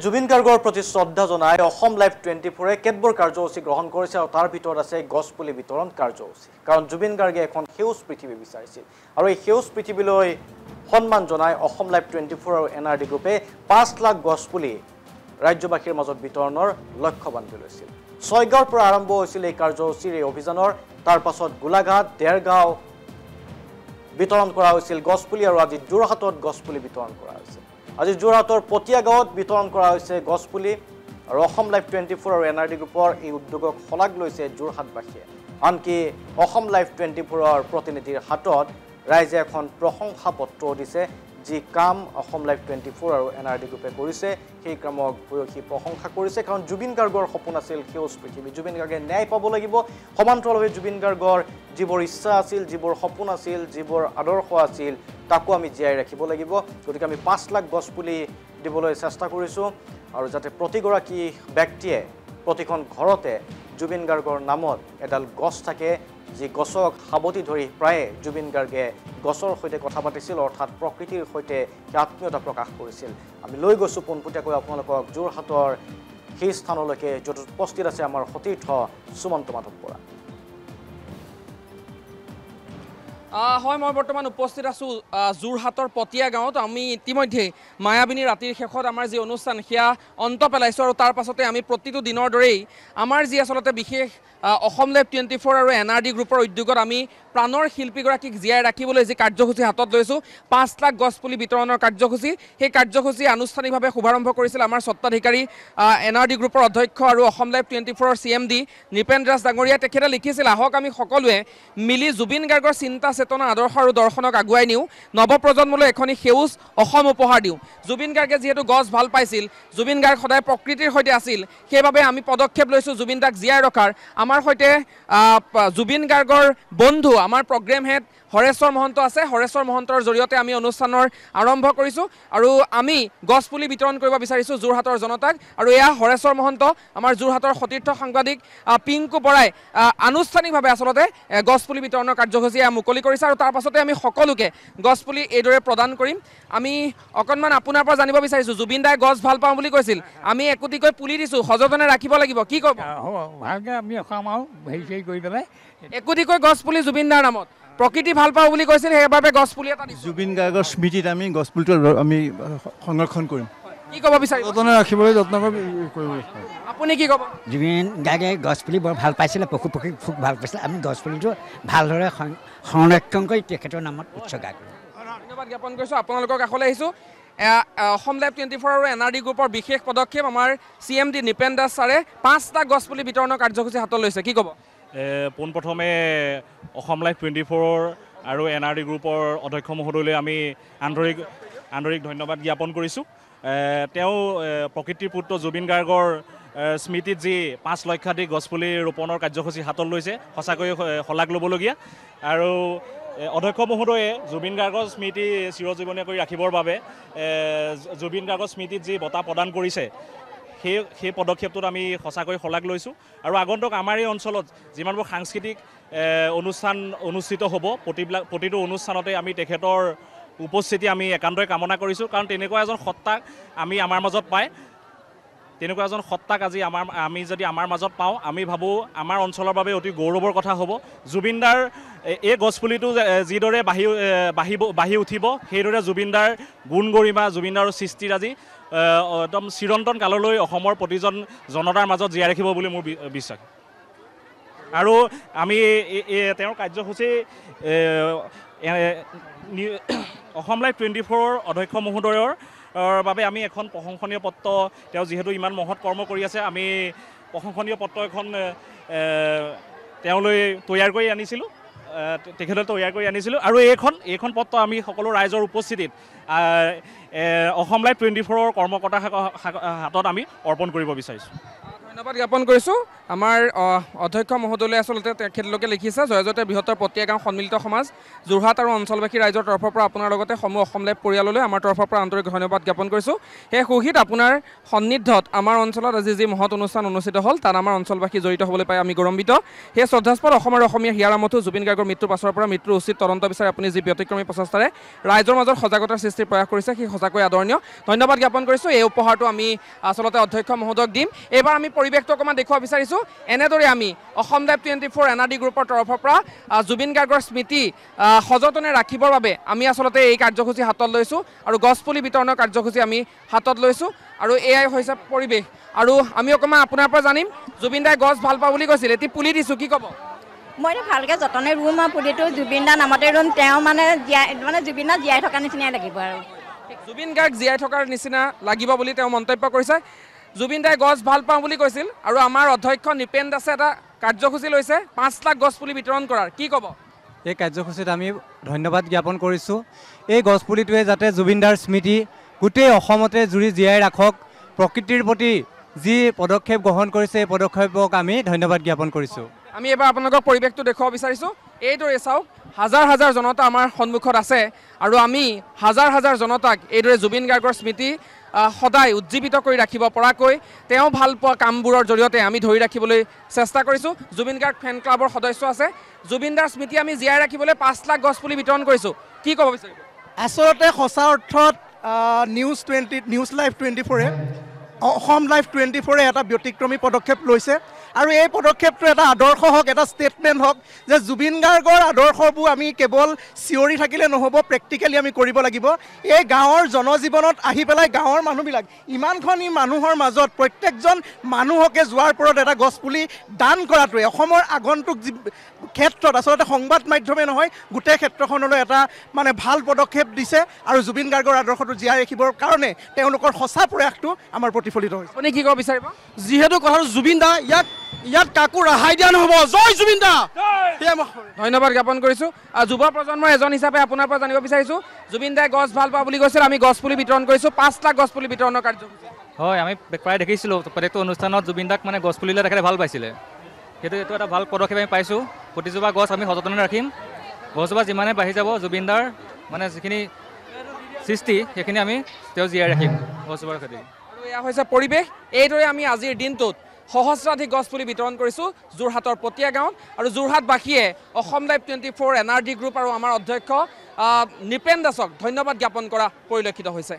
জুবিন গাৰ্গৰ প্ৰতি শ্ৰদ্ধা জনাই অসম লাইভ 24 কেতবোৰ কাৰ্যসূচী গ্ৰহণ কৰিছে আৰু তাৰ ভিতৰত আছে গছপুলি বিতৰণ কাৰ্যসূচী কাৰণ জুবিন গাৰ্গে এখন সেউজ পৃথিৱী বিচাৰিছিল আৰু এই সেউজ পৃথিৱীলৈ সন্মান জনাই অসম লাইভ 24 আৰু এনআৰডি গ্ৰুপে 5 লাখ গছপুলি ৰাজ্যবাসীৰ মাজত বিতৰণৰ লক্ষ্য বান্ধি লৈছিল। ছয়গাঁৱৰ পৰা আৰম্ভ হৈছিল এই কাৰ্যসূচীৰ এই অভিযানৰ তাৰ পাছত গোলাঘাট দেৰগাঁও বিতৰণ কৰা হৈছিল গছপুলি আৰু আজি যোৰহাটত গছপুলি বিতৰণ কৰা হৈছে। আজি যোৰহাটৰ পটিয়া গাঁৱত বিতৰণ কৰা হৈছে গছপুলি আৰু অসম লাইভ 24 আৰু এনআৰডি গ্ৰুপৰ এই উদ্যোগক শলাগ লৈছে যোৰহাটবাসীয়ে। আনকি অসম লাইভ 24ৰ প্ৰতিনিধিৰ হাতত ৰাইজে এখন প্ৰশংসা পত্ৰ দিছে যি কাম অসম লাইভ 24 আৰু এনআৰডি গ্ৰুপে কৰিছে সেই কামক ভূয়সী প্ৰশংসা কৰিছে কাৰণ জুবিন গাৰ্গৰ সপোন আছিল সেউজ পৃথিৱী। জুবিন গাৰ্গে ন্যায় পাব লাগিব সমান্তৰালভাৱে জুবিন গাৰ্গৰ যিবোৰ ইচ্ছা আছিল যিবোৰ সপোন আছিল যিবোৰ আদৰ্শ আছিল তাকো আমি জীয়াই ৰাখিব লাগিব। গতিকে আমি 5 লাখ গছপুলি দিবলৈ চেষ্টা কৰিছোঁ আৰু যাতে প্ৰতিগৰাকী ব্যক্তিয়ে প্ৰতিখন ঘৰতে জুবিন গাৰ্গৰ নামত এডাল গছ থাকে যি গছক সাৱটি ধৰি প্ৰায়ে জুবিন গাৰ্গে গছৰ সৈতে কথা পাতিছিল অৰ্থাৎ প্ৰকৃতিৰ সৈতে আত্মীয়তা প্ৰকাশ কৰিছিল। আমি লৈ গৈছোঁ পোনপটীয়াকৈ আপোনালোকক যোৰহাটৰ সেই স্থানলৈকে য'ত উপস্থিত আছে আমাৰ সতীৰ্থ সুমন্ত মাধৱ বৰা। হয় মই বৰ্তমান উপস্থিত আছোঁ যোৰহাটৰ পটিয়া গাঁৱত। আমি ইতিমধ্যে মায়াবিনী ৰাতিৰ শেষত আমাৰ যি অনুষ্ঠান সেয়া অন্ত পেলাইছোঁ আৰু তাৰ পাছতে আমি প্ৰতিটো দিনৰ দৰেই আমাৰ যি আচলতে বিশেষ অসম লাইভ 24 আৰু এনআৰডি গ্ৰুপৰ উদ্যোগত আমি প্ৰাণৰ শিল্পীগৰাকীক জীয়াই ৰাখিবলৈ যি কাৰ্যসূচী হাতত লৈছোঁ 5 লাখ গছপুলি বিতৰণৰ কাৰ্যসূচী সেই কাৰ্যসূচী আনুষ্ঠানিকভাৱে শুভাৰম্ভ কৰিছিল আমাৰ স্বত্বাধিকাৰী এনআৰডি গ্ৰুপৰ অধ্যক্ষ আৰু অসম লাইভ 24ৰ CMD নৃপেন দাস ডাঙৰীয়াই। তেখেতে লিখিছিল আহক আমি সকলোৱে মিলি জুবিন গাৰ্গৰ চিন্তা চেতনা আদৰ্শ আৰু দৰ্শনক আগুৱাই নিওঁ নৱপ্ৰজন্মলৈ এখনি সেউজ অসম উপহাৰ দিওঁ। জুবিন গাৰ্গে যিহেতু গছ ভাল পাইছিল জুবিন গাৰ্গ সদায় প্ৰকৃতিৰ সৈতে আছিল সেইবাবে আমি পদক্ষেপ লৈছোঁ জুবিন দাক জীয়াই ৰখাৰ। আমাৰ সৈতে জুবিন গাৰ্গৰ বন্ধু আমাৰ প্ৰগ্ৰেম হেড হৰেশ্বৰ মহন্ত আছে। হৰেশ্বৰ মহন্তৰ জৰিয়তে আমি অনুষ্ঠানৰ আৰম্ভ কৰিছোঁ আৰু আমি গছপুলি বিতৰণ কৰিব বিচাৰিছোঁ যোৰহাটৰ জনতাক আৰু এয়া হৰেশ্বৰ মহন্ত আমাৰ যোৰহাটৰ সতীৰ্থ সাংবাদিক পিংকু বৰাই আনুষ্ঠানিকভাৱে আচলতে গছপুলি বিতৰণৰ কাৰ্যসূচী মুকলি কৰিছে আৰু তাৰ পাছতে আমি সকলোকে গছপুলি এইদৰে প্ৰদান কৰিম। আমি অকণমান আপোনাৰ পৰা জানিব বিচাৰিছোঁ জুবিন দাই গছ ভাল পাওঁ বুলি কৈছিল আমি একোটিকৈ পুলি দিছোঁ সযতনে ৰাখিব লাগিব কি ক'ব? ভালকৈ আমি ৰখাওঁ হেৰি কৰি পেলাই একোটিকৈ গছপুলি জুবিন দাৰ নামত প্ৰকৃতি ভাল পাওঁ বুলি কৈছিল সেইবাবে গছপুলি এটা জুবিন গাৰ্গৰ স্মৃতিত আমি গছপুলিটো আমি সংৰক্ষণ কৰিম। কি ক'ব বিচাৰিব? যতনে ৰাখিবলৈ যত্ন কৰিব। আপুনি কি ক'ব? জুবিন গাৰ্গে গছপুলি বৰ ভাল পাইছিলে পশু পক্ষী খুব ভাল পাইছিলে আমি গছপুলিটো ভালদৰে সংৰক্ষণ কৰি তেখেতৰ নামত উৎসৰ্গা কৰিম। ধন্যবাদ জ্ঞাপন কৰিছোঁ। আপোনালোকৰ কাষলৈ আহিছোঁ অসম লাইভ 24 আৰু এনআৰডি গ্ৰুপৰ বিশেষ পদক্ষেপ আমাৰ CMD নৃপেন দাস ছাৰে 5 লাখ গছপুলি বিতৰণৰ কাৰ্যসূচী হাতত লৈছে কি ক'ব? পোনপ্ৰথমে অসম লাইভ 24 আৰু এনআৰডি গ্ৰুপৰ অধ্যক্ষ মহোদয়লৈ আমি আন্তৰিক ধন্যবাদ জ্ঞাপন কৰিছোঁ। তেওঁ প্ৰকৃতিৰ পুত্ৰ জুবিন গাৰ্গৰ স্মৃতিত যি 5 লক্ষাধিক গছপুলি ৰোপণৰ কাৰ্যসূচী হাতত লৈছে সঁচাকৈয়ে শলাগ ল'বলগীয়া আৰু অধ্যক্ষ মহোদয়ে জুবিন গাৰ্গৰ স্মৃতি চিৰজীৱনীয় কৰি ৰাখিবৰ বাবে জুবিন গাৰ্গৰ স্মৃতিত যি বঁটা প্ৰদান কৰিছে সেই পদক্ষেপটোত আমি সঁচাকৈ শলাগ লৈছোঁ আৰু আগন্তুক আমাৰ এই অঞ্চলত যিমানবোৰ সাংস্কৃতিক অনুষ্ঠান অনুষ্ঠিত হ'ব প্ৰতিটো অনুষ্ঠানতে আমি তেখেতৰ উপস্থিতি আমি একান্তই কামনা কৰিছোঁ কাৰণ তেনেকুৱা এজন সত্তাক আমি আমাৰ মাজত পাই তেনেকুৱা এজন সত্তাক আজি আমি যদি আমাৰ মাজত পাওঁ আমি ভাবোঁ আমাৰ অঞ্চলৰ বাবে অতি গৌৰৱৰ কথা হ'ব। জুবিনদাৰ এই গছপুলিটো যিদৰে বাঢ়ি উঠিব সেইদৰে জুবিনদাৰ গুণ গৰিমা জুবিনদাৰ সৃষ্টিৰ আজি একদম চিৰন্তন কাললৈ অসমৰ প্ৰতিজন জনতাৰ মাজত জীয়াই ৰাখিব বুলি মোৰ বিশ্বাস। আৰু আমি তেওঁৰ কাৰ্যসূচী অসম লাইভ 24ৰ অধ্যক্ষ মহোদয়ৰ বাবে আমি এখন প্ৰশংসনীয় পত্ৰ তেওঁ যিহেতু ইমান মহৎ কৰ্ম কৰি আছে আমি প্ৰশংসনীয় পত্ৰ এখন তেওঁলৈ তৈয়াৰ কৰি আনিছিলোঁ তেখেতলৈ তৈয়াৰ কৰি আনিছিলোঁ আৰু এইখন পত্ৰ আমি সকলো ৰাইজৰ উপস্থিতিত অসম লাইভ 24ৰ কৰ্মকৰ্তাৰ হাতত আমি অৰ্পণ কৰিব বিচাৰিছোঁ। ধন্যবাদ জ্ঞাপন কৰিছোঁ আমাৰ অধ্যক্ষ মহোদয়ে আচলতে তেখেতলোকে লিখিছে জয়জতে বৃহত্তৰ পতিয়া গাঁও সন্মিলিত সমাজ যোৰহাট আৰু অঞ্চলবাসী ৰাইজৰ তৰফৰ পৰা আপোনাৰ লগতে সমূহ অসম লাইভ পৰিয়াললৈ আমাৰ তৰফৰ পৰা আন্তৰিক ধন্যবাদ জ্ঞাপন কৰিছোঁ সেই সুহিত আপোনাৰ সন্নিধ্যত আমাৰ অঞ্চলত আজি যি মহৎ অনুষ্ঠান অনুষ্ঠিত হ'ল তাত আমাৰ অঞ্চলবাসী জড়িত হ'বলৈ পাই আমি গৌৰৱান্বিত সেই শ্ৰদ্ধাস্পদ অসম আৰু অসমীয়া হিয়াৰ আমঠু জুবিন গাৰ্গৰ মৃত্যুৰ পাছৰ পৰা মৃত্যুৰ উচিত তদন্ত বিচাৰি আপুনি যি ব্যতিক্ৰমী প্ৰচেষ্টাৰে ৰাইজৰ মাজত সজাগতাৰ সৃষ্টিৰ প্ৰয়াস কৰিছে সেই সঁচাকৈ আদৰণীয় ধন্যবাদ জ্ঞাপন কৰিছোঁ এই উপহাৰটো আমি আচলতে অধ্যক্ষ মহোদয়ক দিম এইবাৰ আমি পৰিৱেশটো অকণমান দেখুৱাব বিচাৰিছোঁ এনেদৰে আমি অসম লাইভ 24 NRD গ্ৰুপৰ তৰফৰ পৰা জুবিন গাৰ্গৰ স্মৃতি সযতনে ৰাখিবৰ বাবে আমি আচলতে এই কাৰ্যসূচী হাতত লৈছোঁ আৰু গছপুলি বিতৰণৰ কাৰ্যসূচী আমি হাতত লৈছোঁ আৰু এয়াই হৈছে পৰিৱেশ আৰু আমি অকণমান আপোনাৰ পৰা জানিম জুবিন দাই গছ ভাল পাওঁ বুলি কৈছিল এতিয়া পুলি দিছোঁ কি ক'ব মই ভালকৈ যতনে ৰুম আৰু পুলিটো জুবিন দা নামতে ৰুম তেওঁ মানে জুবিন দা জীয়াই থকা নিচিনাই লাগিব আৰু জুবিন গাৰ্গ জীয়াই থকাৰ নিচিনা লাগিব বুলি তেওঁ মন্তব্য কৰিছে জুবিন দাই গছ ভাল পাওঁ বুলি কৈছিল আৰু আমাৰ অধ্যক্ষ নিপেন দাসে এটা কাৰ্যসূচী লৈছে 5 লাখ গছপুলি বিতৰণ কৰাৰ কি ক'ব এই কাৰ্যসূচীত আমি ধন্যবাদ জ্ঞাপন কৰিছোঁ এই গছপুলিটোৱে যাতে জুবিন দাৰ স্মৃতি গোটেই অসমতে জুৰি জীয়াই ৰাখক প্ৰকৃতিৰ প্ৰতি যি পদক্ষেপ গ্ৰহণ কৰিছে এই পদক্ষেপক আমি ধন্যবাদ জ্ঞাপন কৰিছোঁ আমি এবাৰ আপোনালোকক পৰিৱেশটো দেখুৱাব বিচাৰিছোঁ এইদৰে চাওক হাজাৰ হাজাৰ জনতা আমাৰ সন্মুখত আছে আৰু আমি হাজাৰ হাজাৰ জনতাক এইদৰে জুবিন গাৰ্গৰ স্মৃতি সদায় উজ্জীৱিত কৰি ৰাখিব পৰাকৈ তেওঁ ভাল পোৱা কামবোৰৰ জৰিয়তে আমি ধৰি ৰাখিবলৈ চেষ্টা কৰিছোঁ জুবিন গাৰ্গ ফেন ক্লাবৰ সদস্য আছে জুবিন দাৰ স্মৃতি আমি জীয়াই ৰাখিবলৈ 5 লাখ গছপুলি বিতৰণ কৰিছোঁ কি ক'ব বিচাৰিব আচলতে সঁচা অৰ্থত নিউজ লাইভ 24 অসম লাইভ 24 এটা ব্যতিক্ৰমী পদক্ষেপ লৈছে আৰু এই পদক্ষেপটো এটা আদৰ্শ হওক এটা ষ্টেটমেণ্ট হওক যে জুবিন গাৰ্গৰ আদৰ্শবোৰ আমি কেৱল চিঞৰি থাকিলে নহ'ব প্ৰেক্টিকেলি আমি কৰিব লাগিব এই গাঁৱৰ জনজীৱনত আহি পেলাই গাঁৱৰ মানুহবিলাক ইমানখন মানুহৰ মাজত প্ৰত্যেকজন মানুহকে যোৱাৰ পৰত এটা গছপুলি দান কৰাটোৱে অসমৰ আগন্তুক ক্ষেত্ৰত আচলতে সংবাদ মাধ্যমে নহয় গোটেই ক্ষেত্ৰখনলৈ এটা মানে ভাল পদক্ষেপ দিছে আৰু জুবিন গাৰ্গৰ আদৰ্শটো জীয়াই ৰাখিবৰ কাৰণে তেওঁলোকৰ সঁচা প্ৰয়াসটো আমাৰ প্ৰতিফলিত হৈছে আপুনি কি ক'ব বিচাৰিব যিহেতু কথাটো জুবিন দা ইয়াত কাকো ৰেহাই দিয়া নহ'ব জয় জুবিন দা ধন্যবাদ জ্ঞাপন কৰিছোঁ যুৱ প্ৰজন্মৰ এজন হিচাপে আপোনাৰ পৰা জানিব বিচাৰিছোঁ জুবিন দাই গছ ভাল পাওঁ বুলি কৈছিল আমি গছপুলি বিতৰণ কৰিছোঁ 5 লাখ গছপুলি বিতৰণৰ কাৰ্যসূচী হয় আমি প্ৰায় দেখিছিলোঁ প্ৰত্যেকটো অনুষ্ঠানত জুবিন দাক মানে গছপুলি লৈ তেখেতে ভাল পাইছিলে সেইটো এটা ভাল পদক্ষেপ আমি পাইছোঁ প্ৰতিজোপা গছ আমি সযতনে ৰাখিম গছজোপা যিমানে বাঢ়ি যাব জুবিন দাৰ মানে যিখিনি সৃষ্টি সেইখিনি আমি তেওঁ জীয়াই ৰাখিম গছজোপাৰ খেতি আৰু এয়া হৈছে পৰিৱেশ এইদৰে আমি আজিৰ দিনটোত সহস্ৰাধিক গছপুলি বিতৰণ কৰিছোঁ যোৰহাটৰ পতিয়া গাঁৱত আৰু যোৰহাটবাসীয়ে অসম লাইভ 24 NRD গ্ৰুপ আৰু আমাৰ অধ্যক্ষ নিপেন দাসক ধন্যবাদ জ্ঞাপন কৰা পৰিলক্ষিত হৈছে